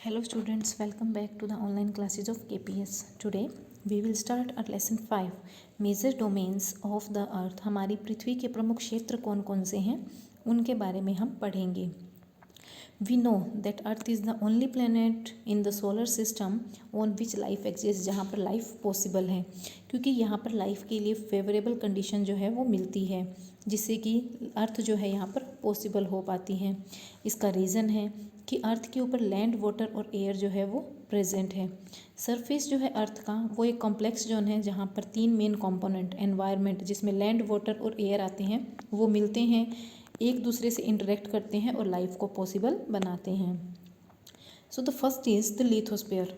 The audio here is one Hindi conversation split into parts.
Hello students, welcome back to the online classes of KPS. Today we will start at lesson 5 Major Domains of the Earth. हमारी पृथ्वी के प्रमुख क्षेत्र कौन कौन से हैं उनके बारे में हम पढ़ेंगे. We know that Earth is the only planet in the solar system on which life exists, जहाँ पर लाइफ पॉसिबल है, क्योंकि यहाँ पर लाइफ के लिए फेवरेबल कंडीशन जो है वो मिलती है, जिससे कि अर्थ जो है यहाँ पर पॉसिबल हो पाती है. इसका रीज़न है कि अर्थ के ऊपर लैंड, वाटर और एयर जो है वो प्रेजेंट है. सरफेस जो है अर्थ का वो एक कॉम्प्लेक्स जोन है जहाँ पर 3 मेन कंपोनेंट एनवायरनमेंट, जिसमें लैंड, वाटर और एयर आते हैं, वो मिलते हैं, एक दूसरे से इंटरेक्ट करते हैं और लाइफ को पॉसिबल बनाते हैं. So the first is the lithosphere.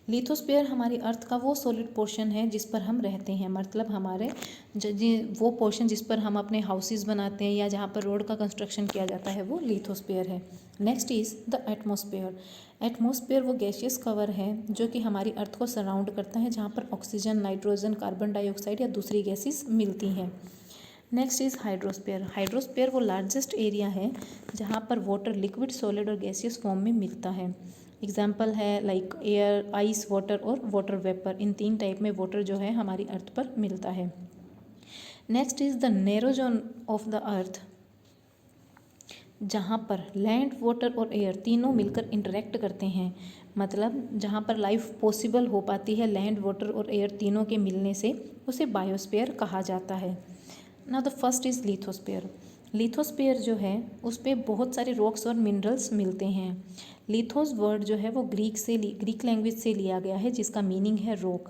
Lithosphere हमारी अर्थ का वो सॉलिड पोर्शन है जिस पर हम रहते हैं, मतलब हमारे वो पोर्शन जिस पर हम अपने हाउसेस बनाते हैं या जहाँ पर रोड का कंस्ट्रक्शन किया जाता है, वो लिथोस्फीयर है. Next is the atmosphere. Atmosphere वो गैसियस कवर है जो कि हमारी अर्थ को सराउंड करता है, जहाँ पर ऑक्सीजन, नाइट्रोजन, कार्बन डाइऑक्साइड या दूसरी गैसेस मिलती हैं. Next is hydrosphere. हाइड्रोस्फीयर वो लार्जेस्ट एरिया है जहाँ पर वाटर लिक्विड, सॉलिड और गैसियस फॉर्म में मिलता है. एग्जाम्पल है लाइक एयर, आइस, वाटर और वाटर वेपर. इन 3 टाइप में वाटर जो है हमारी अर्थ पर मिलता है. Next is the narrow zone of the earth, जहाँ पर लैंड, वाटर और एयर तीनों मिलकर इंटरेक्ट करते हैं, मतलब जहाँ पर लाइफ पॉसिबल हो पाती है लैंड, वाटर और एयर तीनों के मिलने से, उसे बायोस्फीयर कहा जाता है. Now the first is lithosphere. Lithosphere जो है उस पर बहुत सारे रॉक्स और मिनरल्स मिलते हैं. लिथोस वर्ड जो है वो ग्रीक लैंग्वेज से लिया गया है, जिसका मीनिंग है रॉक.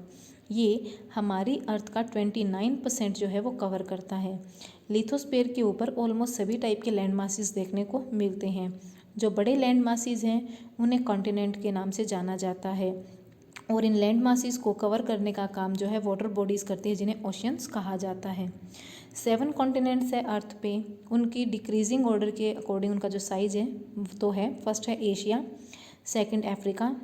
ये हमारी अर्थ का 29% जो है वो कवर करता है. लिथोस्फीयर के ऊपर ऑलमोस्ट सभी टाइप के लैंड मासेस देखने को मिलते हैं. जो बड़े लैंड मासेस हैं उन्हें कॉन्टिनेंट के नाम से जाना जाता है, और इन लैंड मासेस को कवर करने का काम जो है वाटर बॉडीज़ करती है, जिन्हें ओशियंस कहा जाता है. 7 कॉन्टिनेंट्स है अर्थ पे. उनकी डिक्रीजिंग ऑर्डर के अकॉर्डिंग उनका जो साइज़ है तो है, फर्स्ट है Asia, second Africa,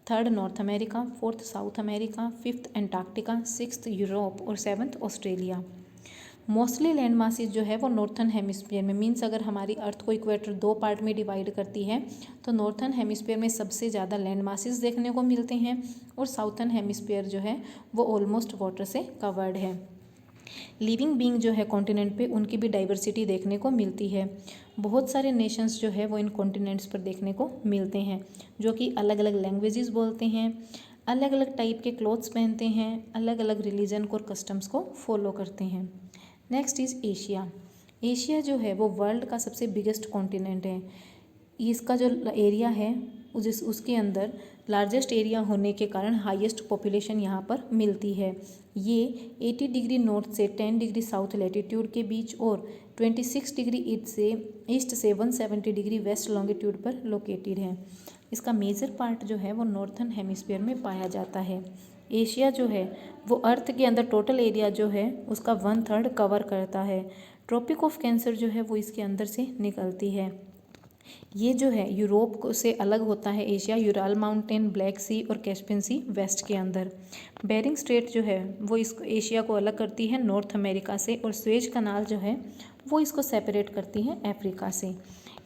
third north America, fourth south America, fifth Antarctica, sixth Europe और 7th Australia. Mostly land masses जो है वो नॉर्थन हेमिस्फीयर में, मीन्स अगर हमारी अर्थ को इक्वेटर 2 पार्ट में डिवाइड करती है तो नॉर्थन हेमिस्फीयर में सबसे ज़्यादा लैंड मासेस देखने को मिलते हैं, और साउथन हेमिस्फीयर जो है वो ऑलमोस्ट वाटर से कवर्ड है. लिविंग बीइंग जो है कॉन्टिनेंट पे, उनकी भी डाइवर्सिटी देखने को मिलती है. बहुत सारे नेशंस जो है वो इन कॉन्टिनेंट्स पर देखने को मिलते हैं, जो कि अलग अलग लैंग्वेजेस बोलते हैं, अलग अलग टाइप के क्लोथ्स पहनते हैं, अलग अलग रिलीजन को और कस्टम्स को फॉलो करते हैं. Next is Asia. एशिया जो है वो वर्ल्ड का सबसे बिगेस्ट कॉन्टिनेंट है. इसका जो एरिया है उसके अंदर लार्जेस्ट एरिया होने के कारण हाईएस्ट पॉपुलेशन यहाँ पर मिलती है. ये 80 डिग्री नॉर्थ से 10 डिग्री साउथ लैटिट्यूड के बीच और 26 डिग्री ईस्ट से 170 डिग्री वेस्ट लॉन्गिट्यूड पर लोकेटेड है. इसका मेजर पार्ट जो है वो नॉर्थन हेमिस्फीयर में पाया जाता है. एशिया जो है वो अर्थ के अंदर टोटल एरिया जो है उसका 1/3 कवर करता है. ट्रॉपिक ऑफ कैंसर जो है वो इसके अंदर से निकलती है. ये जो है यूरोप से अलग होता है एशिया. यूराल माउंटेन, ब्लैक सी और कैस्पियन सी वेस्ट के अंदर. बेरिंग स्ट्रेट जो है वो इसको एशिया को अलग करती है नॉर्थ अमेरिका से, और स्वेज कनाल जो है वो इसको सेपरेट करती है अफ्रीका से.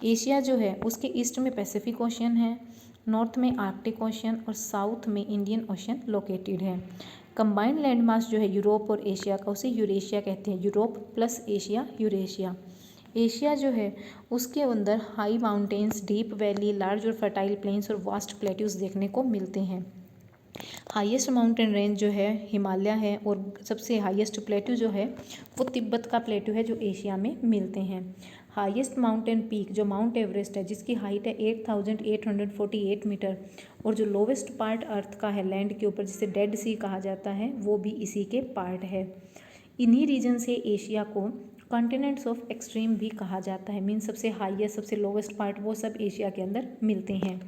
एशिया जो है उसके ईस्ट में पैसिफिक ओशियन है, नॉर्थ में आर्कटिक ओशियन और साउथ में इंडियन ओशियन लोकेटेड है. कंबाइंड लैंड मास जो है यूरोप और एशिया का, उसे यूरेशिया कहते हैं. Europe plus Asia, Eurasia. Asia जो है उसके अंदर high mountains, deep valley, large और फर्टाइल प्लेन्स और वास्ट प्लेट्यूज देखने को मिलते हैं. हाईएस्ट माउंटेन रेंज जो है हिमालय है, और सबसे हाईएस्ट प्लेट्यू जो है वो तिब्बत का प्लेट्यू है, जो एशिया में मिलते हैं. हाईएस्ट माउंटेन पीक जो माउंट एवरेस्ट है, जिसकी हाइट है 8,848 मीटर, और जो लोवेस्ट पार्ट अर्थ का है लैंड के ऊपर, जिसे डेड सी कहा जाता है, वो भी इसी के पार्ट है. इन्हीं रीजन से एशिया को कॉन्टिनेंट्स ऑफ एक्सट्रीम भी कहा जाता है. मीन्स सबसे हाईएस्ट, सबसे लोवेस्ट पार्ट वो सब एशिया के अंदर मिलते हैं.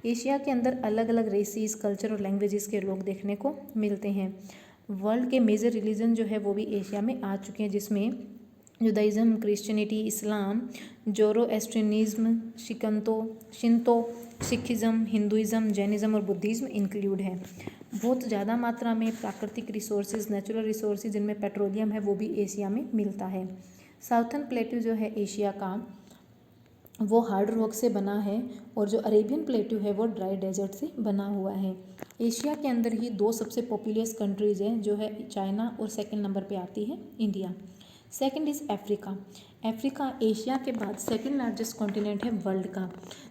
एशिया के अंदर अलग अलग रेसिस, कल्चर और लैंग्वेजेस के लोग देखने को मिलते हैं. वर्ल्ड के मेजर रिलीजन जो है वो भी एशिया में आ चुके हैं, जिसमें जुदाइज़म, क्रिश्चियनिटी, इस्लाम, जोरोएस्ट्रियनिज्म, शिंतो, सिखिज़म, हिंदुइज़म, जैनिज़्म और बुद्धिज़्म इंक्लूड है. बहुत ज़्यादा मात्रा में प्राकृतिक रिसोर्सेज, नेचुरल रिसोर्सेज जिनमें पेट्रोलियम है, वो भी एशिया में मिलता है. साउथर्न प्लेट्यू जो है एशिया का, वो हार्ड रॉक से बना है और जो अरेबियन प्लेट्यू है वो ड्राई डेजर्ट से बना हुआ है। एशिया के अंदर ही दो सबसे पॉपुलस कंट्रीज़ हैं, जो है चाइना और सेकंड नंबर पे आती है India. Second is Africa. Africa Asia के बाद सेकंड लार्जेस्ट कॉन्टिनेंट है वर्ल्ड का,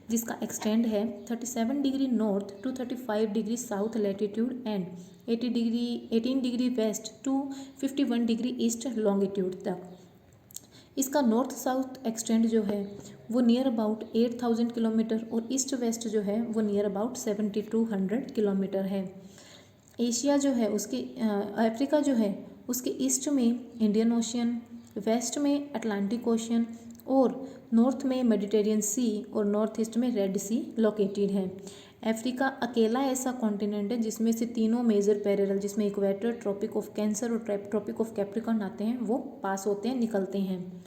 जिसका एक्सटेंड है 37 degree north to 35 degree south latitude and 18 degree west to 51 degree east longitude तक। इसका नॉर्थ साउथ एक्सटेंड जो है वो नियर अबाउट 8000 किलोमीटर और ईस्ट वेस्ट जो है वो नियर अबाउट 7200 किलोमीटर है। एशिया जो है उसके अफ्रीका जो है उसके ईस्ट में इंडियन ओशियन, वेस्ट में अटलांटिक ओशियन और नॉर्थ में मेडिटेरियन सी और नॉर्थ ईस्ट में रेड सी लोकेटेड है। अफ्रीका अकेला ऐसा कॉन्टिनेंट है जिसमें से तीनों मेजर पैरेलल, जिसमें इक्वेटर, ट्रॉपिक ऑफ कैंसर और ट्रॉपिक ऑफ कैप्रिकॉर्न आते हैं, वो पास होते हैं, निकलते हैं।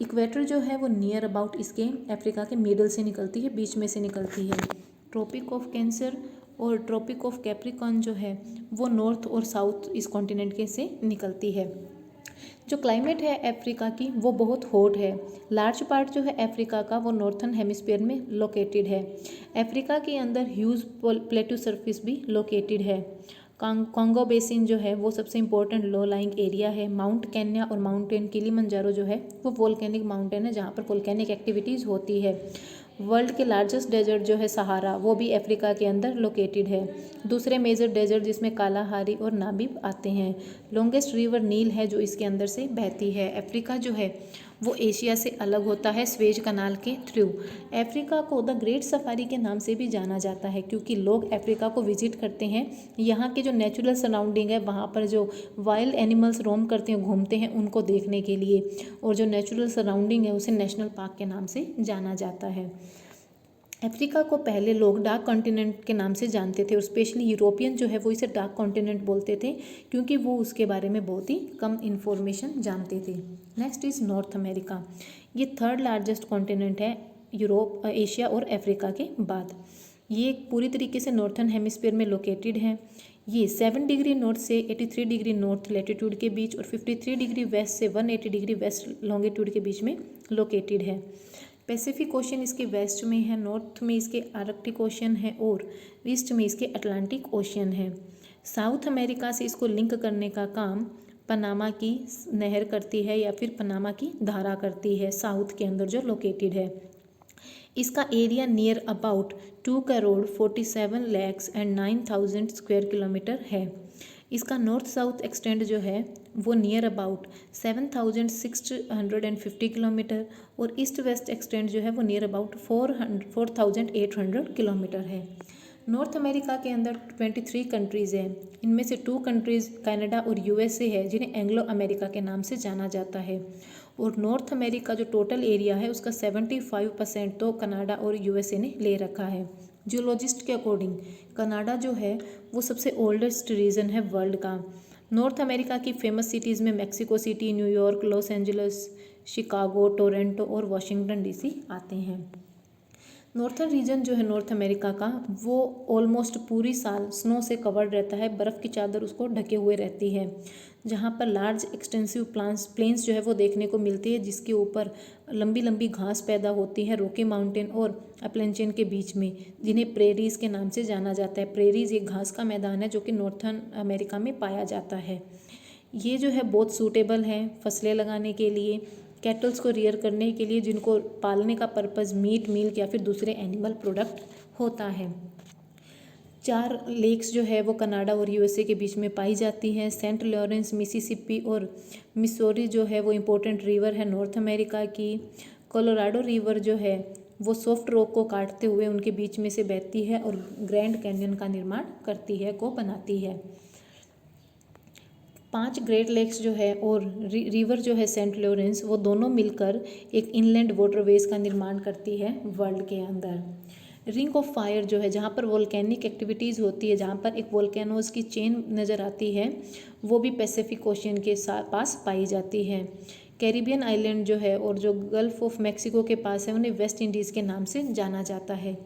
इक्वेटर जो है वो नियर अबाउट इसके अफ्रीका के मिडल से निकलती है, बीच में से निकलती है। ट्रॉपिक ऑफ कैंसर और ट्रॉपिक ऑफ कैप्रिकॉर्न जो है वो नॉर्थ और साउथ इस कॉन्टिनेंट के से निकलती है। जो क्लाइमेट है अफ्रीका की वो बहुत हॉट है। लार्ज पार्ट जो है अफ्रीका का वो नॉर्थन हेमिस्फीयर में लोकेटेड है। अफ्रीका के अंदर ह्यूज प्लेटू सरफेस भी लोकेटेड है। कॉन्गो बेसिन जो है वो सबसे इम्पोर्टेंट लो लाइंग एरिया है। माउंट केन्या और माउंटेन किलिमंजारो जो है वो वोल्केनिक माउंटेन है, जहाँ पर वोल्केनिक एक्टिविटीज़ होती है। वर्ल्ड के लार्जेस्ट डेजर्ट जो है सहारा, वो भी अफ्रीका के अंदर लोकेटेड है। दूसरे मेजर डेजर्ट जिसमें कालाहारी और नामीब आते हैं। लॉन्गेस्ट रिवर नील है जो इसके अंदर से बहती है। अफ्रीका जो है वो एशिया से अलग होता है स्वेज कनाल के थ्रू। अफ्रीका को द ग्रेट सफारी के नाम से भी जाना जाता है, क्योंकि लोग अफ्रीका को विजिट करते हैं। यहाँ के जो नेचुरल सराउंडिंग है, वहाँ पर जो वाइल्ड एनिमल्स रोम करते हैं, घूमते हैं, उनको देखने के लिए, और जो नेचुरल सराउंडिंग है उसे नेशनल पार्क के नाम से जाना जाता है। अफ्रीका को पहले लोग डार्क कॉन्टिनेंट के नाम से जानते थे और स्पेशली यूरोपियन जो है वो इसे डार्क कॉन्टिनेंट बोलते थे, क्योंकि वो उसके बारे में बहुत ही कम इन्फॉर्मेशन जानते थे। Next is north America. ये थर्ड लार्जेस्ट कॉन्टिनेंट है यूरोप, एशिया और अफ्रीका के बाद। ये पूरी तरीके से नॉर्थन हेमिस्फीयर में लोकेटेड है। ये 7 डिग्री नॉर्थ से 83 डिग्री नॉर्थ लैटिट्यूड के बीच और 53 डिग्री वेस्ट से 180 डिग्री वेस्ट लॉन्गिट्यूड के बीच में लोकेटेड है। पैसिफिक ओशन इसके वेस्ट में है, नॉर्थ में इसके आर्कटिक ओशन है और ईस्ट में इसके अटलांटिक ओशन है। साउथ अमेरिका से इसको लिंक करने का काम पनामा की नहर करती है या फिर पनामा की धारा करती है, साउथ के अंदर जो लोकेटेड है। इसका area near about 2,47,09,000 square kilometre है। इसका नॉर्थ साउथ एक्सटेंड जो है वो नियर अबाउट 7,650 किलोमीटर और ईस्ट वेस्ट एक्सटेंड जो है वो नियर अबाउट 4,800 किलोमीटर है। नॉर्थ अमेरिका के अंदर 23 कंट्रीज़ हैं। इनमें से 2 कंट्रीज़ कनाडा और यूएसए है, जिन्हें एंग्लो अमेरिका के नाम से जाना जाता है। और नॉर्थ अमेरिका जो टोटल एरिया है उसका 75% तो कनाडा और यूएसए ने ले रखा है। जियोलॉजिस्ट के अकॉर्डिंग कनाडा जो है वो सबसे ओल्डेस्ट रीजन है वर्ल्ड का। नॉर्थ अमेरिका की फेमस सिटीज़ में Mexico city, New York, Los Angeles, Chicago, Toronto और वाशिंगटन डीसी आते हैं। नॉर्थन रीजन जो है नॉर्थ अमेरिका का वो ऑलमोस्ट पूरी साल स्नो से कवर्ड रहता है, बर्फ़ की चादर उसको ढके हुए रहती है, जहाँ पर लार्ज एक्सटेंसिव प्लेन्स जो है वो देखने को मिलती है, जिसके ऊपर लंबी लंबी घास पैदा होती है रॉकी माउंटेन और अपलेंचेन के बीच में, जिन्हें प्रेरीज के नाम से जाना जाता है। प्रेरीज एक घास का मैदान है जो कि नॉर्थन अमेरिका में पाया जाता है। ये जो है बहुत सूटेबल है फसलें लगाने के लिए, कैटल्स को रियर करने के लिए, जिनको पालने का पर्पज़ मीट, मिल्क या फिर दूसरे एनिमल प्रोडक्ट होता है। 4 लेक्स जो है वो कनाडा और यूएसए के बीच में पाई जाती हैं। सेंट लॉरेंस, मिसिसिपी और मिसौरी जो है वो इम्पोर्टेंट रिवर है नॉर्थ अमेरिका की। कोलोराडो रिवर जो है वो सॉफ्ट रॉक को काटते हुए उनके बीच में से बहती है और ग्रैंड कैन्यन का निर्माण करती है, को बनाती है। 5 ग्रेट लेक्स जो है और रिवर जो है सेंट लॉरेंस, वो दोनों मिलकर एक इनलैंड वाटरवेज का निर्माण करती है वर्ल्ड के अंदर। रिंग ऑफ फायर जो है, जहाँ पर वोल्केनिक एक्टिविटीज़ होती है, जहाँ पर एक वोल्केनोज की चेन नज़र आती है, वो भी पैसिफिक ओशियन के पास पाई जाती है। कैरिबियन आइलैंड जो है और जो गल्फ ऑफ मैक्सिको के पास है, उन्हें वेस्ट इंडीज़ के नाम से जाना जाता है।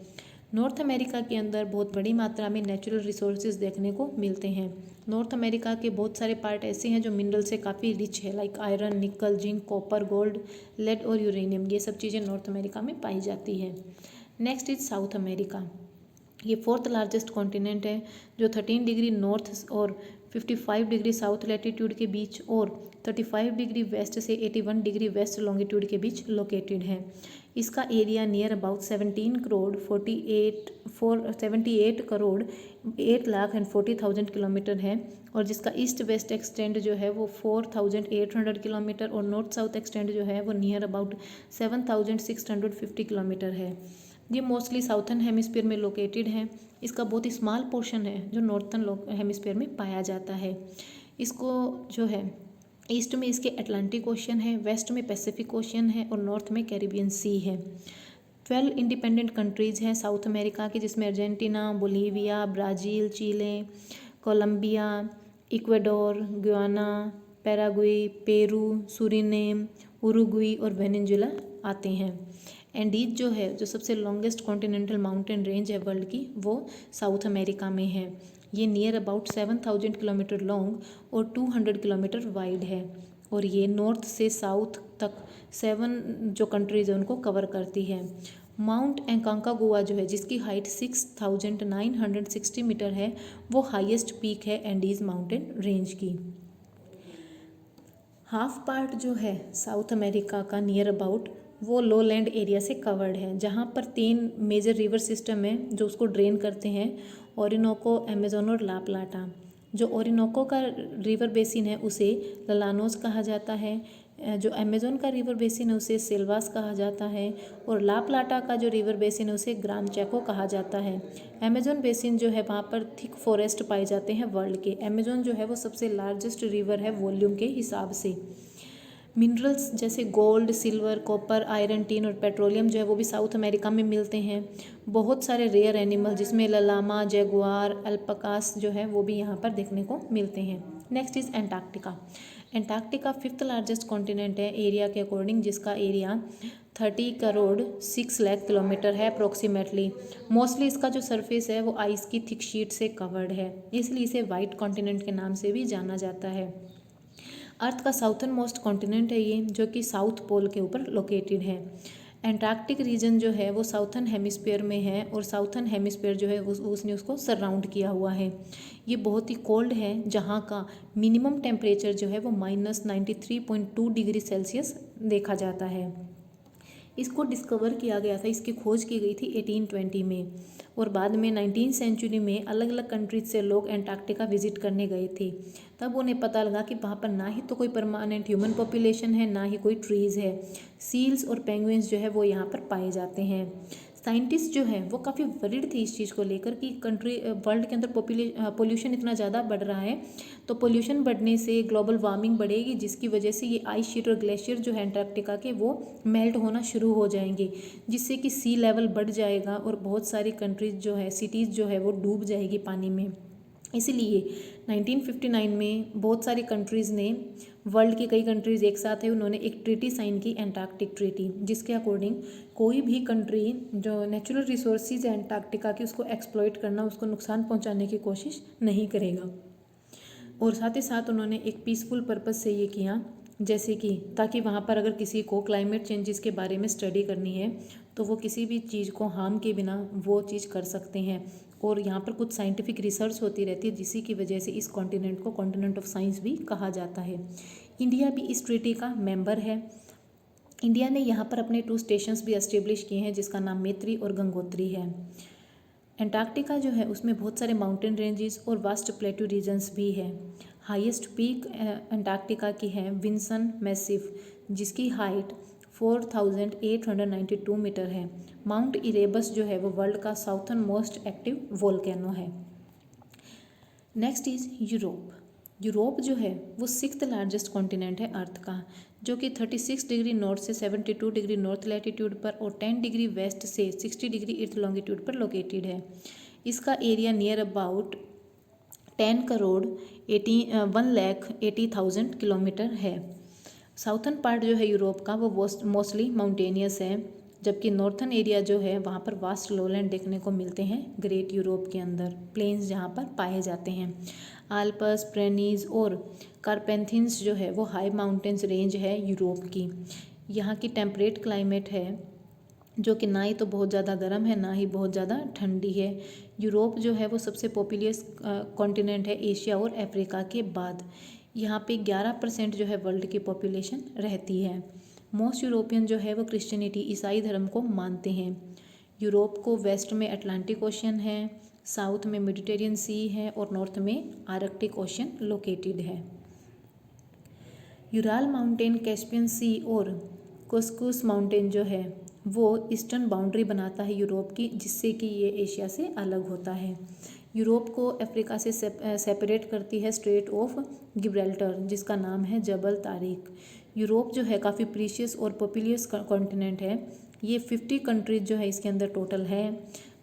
नॉर्थ अमेरिका के अंदर बहुत बड़ी मात्रा में नेचुरल रिसोर्सेज देखने को मिलते हैं। नॉर्थ अमेरिका के बहुत सारे पार्ट ऐसे हैं जो मिनरल से काफ़ी रिच है, लाइक आयरन, निकल, जिंक, कॉपर, गोल्ड, लेड और यूरेनियम। ये सब चीज़ें नॉर्थ अमेरिका में पाई जाती है। Next is south America. ये फोर्थ लार्जेस्ट कॉन्टिनेंट है जो 13 डिग्री नॉर्थ और 55 डिग्री साउथ लैटिट्यूड के बीच और 35 डिग्री वेस्ट से 81 डिग्री वेस्ट लॉन्गिट्यूड के बीच लोकेटेड है। इसका area near about 78 crore 8,40,000 kilometre है और जिसका ईस्ट वेस्ट एक्सटेंड जो है वो 4,800 किलोमीटर और नॉर्थ साउथ एक्सटेंड जो है वो नियर अबाउट 7,650 किलोमीटर है। ये मोस्टली साउथर्न हेमिस्फीयर में लोकेटेड है। इसका बहुत ही स्मॉल पोर्शन है जो नॉर्थर्न हेमिस्फीयर में पाया जाता है। इसको जो है ईस्ट में इसके अटलांटिक ओशन है, वेस्ट में पैसिफिक ओशन है और नॉर्थ में कैरिबियन सी है। 12 इंडिपेंडेंट कंट्रीज़ हैं साउथ अमेरिका की, जिसमें Argentina, Bolivia, Brazil, Chile, Colombia, Ecuador, Guyana, Paraguay, Peru, Suriname, Uruguay और वेनेजुएला आते हैं। एंडीज जो है जो सबसे लॉन्गेस्ट कॉन्टिनेंटल माउंटेन रेंज है वर्ल्ड की, वो साउथ अमेरिका में है। ये नियर अबाउट 7,000 किलोमीटर लॉन्ग और 200 किलोमीटर वाइड है और ये नॉर्थ से साउथ तक 7 जो कंट्रीज़ है उनको कवर करती है। माउंट एकांकागुआ जो है जिसकी हाइट 6,960 मीटर है, वो हाईएस्ट पीक है एंडीज माउंटेन रेंज की। हाफ पार्ट जो है साउथ अमेरिका का नियर अबाउट वो लो लैंड एरिया से कवर्ड है, जहाँ पर 3 मेजर रिवर सिस्टम है जो उसको ड्रेन करते हैं, ओरिनोको, अमेजोन और ला प्लाटा। जो ओरिनोको का रिवर बेसिन है उसे ललानोस कहा जाता है, जो अमेजोन का रिवर बेसिन है उसे सिल्वास कहा जाता है और ला प्लाटा का जो रिवर बेसिन है उसे ग्रान चैको कहा जाता है। अमेजोन बेसिन जो है वहाँ पर थिक फॉरेस्ट पाए जाते हैं वर्ल्ड के। अमेजोन जो है वो सबसे लार्जेस्ट रिवर है वॉल्यूम के हिसाब से। मिनरल्स जैसे gold, silver, copper, iron, tin और पेट्रोलियम जो है वो भी साउथ अमेरिका में मिलते हैं। बहुत सारे रेयर एनिमल जिसमें ललामा, जैगुआर, अल्पाकास जो है वो भी यहाँ पर देखने को मिलते हैं। Next is Antarctica. Antarctica 5th largest continent है एरिया के अकॉर्डिंग, जिसका एरिया 30 करोड़ 6 लाख किलोमीटर है अप्रोक्सीमेटली। मोस्टली इसका जो सरफेस है वो आइस की थिक शीट से कवर्ड है, इसलिए इसे वाइट कॉन्टिनेंट के नाम से भी जाना जाता है। अर्थ का साउथर्न मोस्ट कॉन्टिनेंट है ये, जो कि साउथ पोल के ऊपर लोकेटेड है। एंटार्क्टिक रीजन जो है वो साउथर्न हेमिस्फीयर में है और साउथर्न हेमिस्फीयर जो है उसने उसको सराउंड किया हुआ है। ये बहुत ही कोल्ड है, जहाँ का मिनिमम टेम्परेचर जो है वो -93.2 डिग्री सेल्सियस देखा जाता है। इसको डिस्कवर किया गया था, इसकी खोज की गई थी 1820 में और बाद में 19वीं सेंचुरी में अलग अलग कंट्रीज से लोग एंटार्क्टिका विजिट करने गए थे। तब उन्हें पता लगा कि वहाँ पर ना ही तो कोई परमानेंट ह्यूमन पॉपुलेशन है, ना ही कोई ट्रीज़ है। सील्स और पेंगुइन्स जो है वो यहाँ पर पाए जाते हैं। साइंटिस्ट जो है वो काफ़ी वरीड थे इस चीज़ को लेकर कि वर्ल्ड के अंदर पोल्यूशन इतना ज़्यादा बढ़ रहा है, तो पोल्यूशन बढ़ने से ग्लोबल वार्मिंग बढ़ेगी, जिसकी वजह से ये आइस शीट और ग्लेशियर जो है एंटार्क्टिका के वो मेल्ट होना शुरू हो जाएंगे, जिससे कि सी लेवल बढ़ जाएगा और बहुत सारी कंट्रीज जो है, सिटीज़ जो है वो डूब जाएगी पानी में। इसीलिए 1959 में बहुत सारी कंट्रीज़ ने, वर्ल्ड की कई कंट्रीज़ एक साथ है, उन्होंने एक ट्रीटी साइन की, एंटार्क्टिक ट्रीटी, जिसके अकॉर्डिंग कोई भी कंट्री जो नेचुरल रिसोर्सेज है एंटार्क्टिका की उसको एक्सप्लॉइट करना, उसको नुकसान पहुंचाने की कोशिश नहीं करेगा। और साथ ही साथ उन्होंने एक पीसफुल पर्पस से ये किया, जैसे कि ताकि वहाँ पर अगर किसी को क्लाइमेट चेंजेस के बारे में स्टडी करनी है तो वो किसी भी चीज़ को हार्म के बिना वो चीज़ कर सकते हैं। और यहाँ पर कुछ साइंटिफिक रिसर्च होती रहती है, जिसी की वजह से इस कॉन्टिनेंट को कॉन्टिनेंट ऑफ साइंस भी कहा जाता है। इंडिया भी इस ट्रीटी का मेंबर है। इंडिया ने यहाँ पर अपने 2 स्टेशंस भी एस्टेब्लिश किए हैं, जिसका नाम मैत्री और गंगोत्री है। एंटार्क्टिका जो है उसमें बहुत सारे माउंटेन रेंजेस और वास्ट प्लेटू रीजन्स भी है। हाईएस्ट पीक एंटार्क्टिका की है विंसन मैसिव, जिसकी हाइट 4,892 मीटर है। माउंट इरेबस जो है वो वर्ल्ड का साउथर्न मोस्ट एक्टिव वोल्केनो है। Next is Europe. यूरोप जो है वो 6th लार्जेस्ट कॉन्टिनेंट है अर्थ का, जो कि 36 डिग्री नॉर्थ से 72 डिग्री नॉर्थ लैटिट्यूड पर और 10 डिग्री वेस्ट से 60 डिग्री ईस्ट लॉन्गिट्यूड पर लोकेटेड है। इसका area near about 10 crore 1,80,000 kilometre है। साउथर्न पार्ट जो है यूरोप का वो मोस्टली माउंटेनियस है, जबकि नॉर्थन एरिया जो है वहाँ पर वास्ट लोलैंड देखने को मिलते हैं ग्रेट यूरोप के अंदर, प्लेन्स जहाँ पर पाए जाते हैं। आल्पस, प्रेनीज और कारपेंथिन्स जो है वो हाई माउंटेन्स रेंज है यूरोप की। यहाँ की टेम्परेट क्लाइमेट है जो कि ना ही तो बहुत ज़्यादा गर्म है ना ही बहुत ज़्यादा ठंडी है। यूरोप जो है वो सबसे पॉपुलस कॉन्टिनेंट है एशिया और अफ्रीका के बाद। यहाँ पे 11% जो है वर्ल्ड की पॉपुलेशन रहती है। मोस्ट यूरोपियन जो है वो क्रिश्चियनिटी ईसाई धर्म को मानते हैं। यूरोप को वेस्ट में अटलांटिक ओशन है, साउथ में मेडिटेरियन सी है और नॉर्थ में आर्कटिक ओशन लोकेटेड है। यूराल माउंटेन, कैस्पियन सी और कोस्कुस माउंटेन जो है वो ईस्टर्न बाउंड्री बनाता है यूरोप की, जिससे कि ये एशिया से अलग होता है। यूरोप को अफ्रीका से सेपरेट करती है स्ट्रेट ऑफ गिब्राल्टर, जिसका नाम है जबल तारिक। यूरोप जो है काफ़ी प्रीशियस और पॉपुलस कॉन्टिनेंट है। ये 50 कंट्रीज जो है इसके अंदर टोटल है।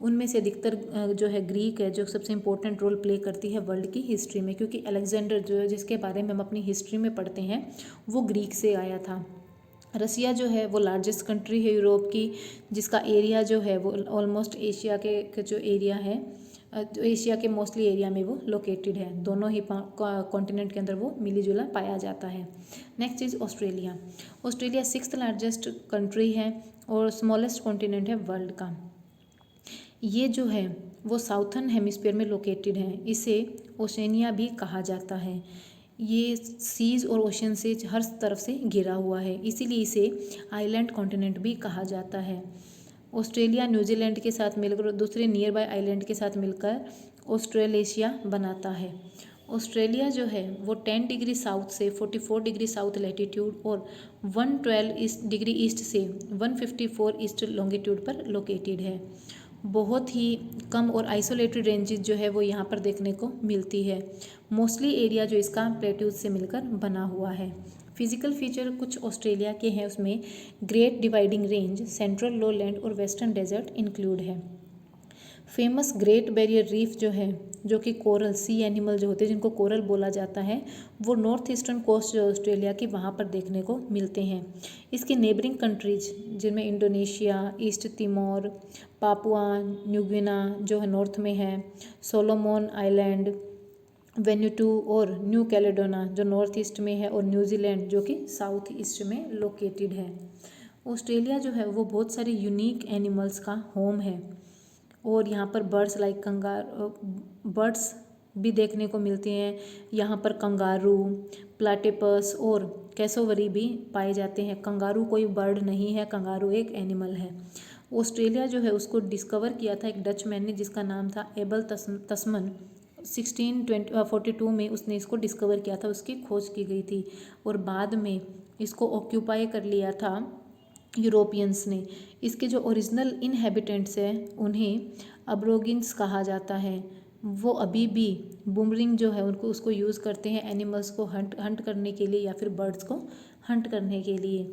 उनमें से अधिकतर जो है ग्रीक है, जो सबसे इम्पोर्टेंट रोल प्ले करती है वर्ल्ड की हिस्ट्री में, क्योंकि अलेक्जेंडर जो है जिसके बारे में हम अपनी हिस्ट्री में पढ़ते हैं वो ग्रीक से आया था। रसिया जो है वो लार्जेस्ट कंट्री है यूरोप की, जिसका एरिया जो है वो ऑलमोस्ट एशिया के जो एरिया है, जो एशिया के मोस्टली एरिया में वो लोकेटेड है। दोनों ही कॉन्टिनेंट के अंदर वो मिली जुला पाया जाता है। Next is Australia. Australia 6th largest country है और स्मॉलेस्ट कॉन्टिनेंट है वर्ल्ड का। ये जो है वो साउथर्न हेमिस्फीयर में लोकेटेड है। इसे ओशनिया भी कहा जाता है। ये सीज और ओशन से हर तरफ से घिरा हुआ है, इसीलिए इसे आइलैंड कॉन्टिनेंट भी कहा जाता है। ऑस्ट्रेलिया न्यूजीलैंड के साथ मिलकर और दूसरे नियर बाय आइलैंड के साथ मिलकर ऑस्ट्रेलेशिया बनाता है। ऑस्ट्रेलिया जो है वो 10 डिग्री साउथ से 44 डिग्री साउथ लैटिट्यूड और 112 डिग्री ईस्ट से 154 ईस्ट लॉन्गिट्यूड पर लोकेटेड है। बहुत ही कम और आइसोलेटेड रेंजेस जो है वो यहाँ पर देखने को मिलती है। मोस्टली एरिया जो इसका प्लेट्यूज से मिलकर बना हुआ है। फिजिकल फीचर कुछ ऑस्ट्रेलिया के हैं, उसमें great dividing range, central lowland और वेस्टर्न डेजर्ट इंक्लूड है। फेमस ग्रेट बैरियर रीफ जो है, जो कि कोरल सी एनिमल जो होते हैं जिनको कोरल बोला जाता है, वो नॉर्थ ईस्टर्न कोस्ट जो ऑस्ट्रेलिया की वहाँ पर देखने को मिलते हैं। इसकी नेबरिंग कंट्रीज जिनमें इंडोनेशिया, ईस्ट तिमोर, पापुआ न्यूगिना जो है नॉर्थ में है, सोलोमोन आइलैंड, वेन्यूटू और न्यू कैलेडोना जो नॉर्थ ईस्ट में है, और न्यूजीलैंड जो कि साउथ ईस्ट में लोकेटेड है। ऑस्ट्रेलिया जो है वो बहुत सारे यूनिक एनिमल्स का होम है और यहाँ पर बर्ड्स लाइक बर्ड्स भी देखने को मिलते हैं। यहाँ पर कंगारू, प्लाटिपस और कैसोवरी भी पाए जाते हैं। कंगारू कोई बर्ड नहीं है, कंगारू एक एनिमल है। ऑस्ट्रेलिया जो है उसको डिस्कवर किया था एक डच मैन ने, जिसका नाम था एबल तस्मन। 1642 में उसने इसको डिस्कवर किया था, उसकी खोज की गई थी और बाद में इसको ऑक्यूपाई कर लिया था यूरोपियंस ने। इसके जो ओरिजिनल इनहेबिटेंट्स हैं उन्हें अब्रोगिन्स कहा जाता है। वो अभी भी बूमरिंग जो है उनको उसको यूज़ करते हैं एनिमल्स को हंट करने के लिए या फिर बर्ड्स को हंट करने के लिए।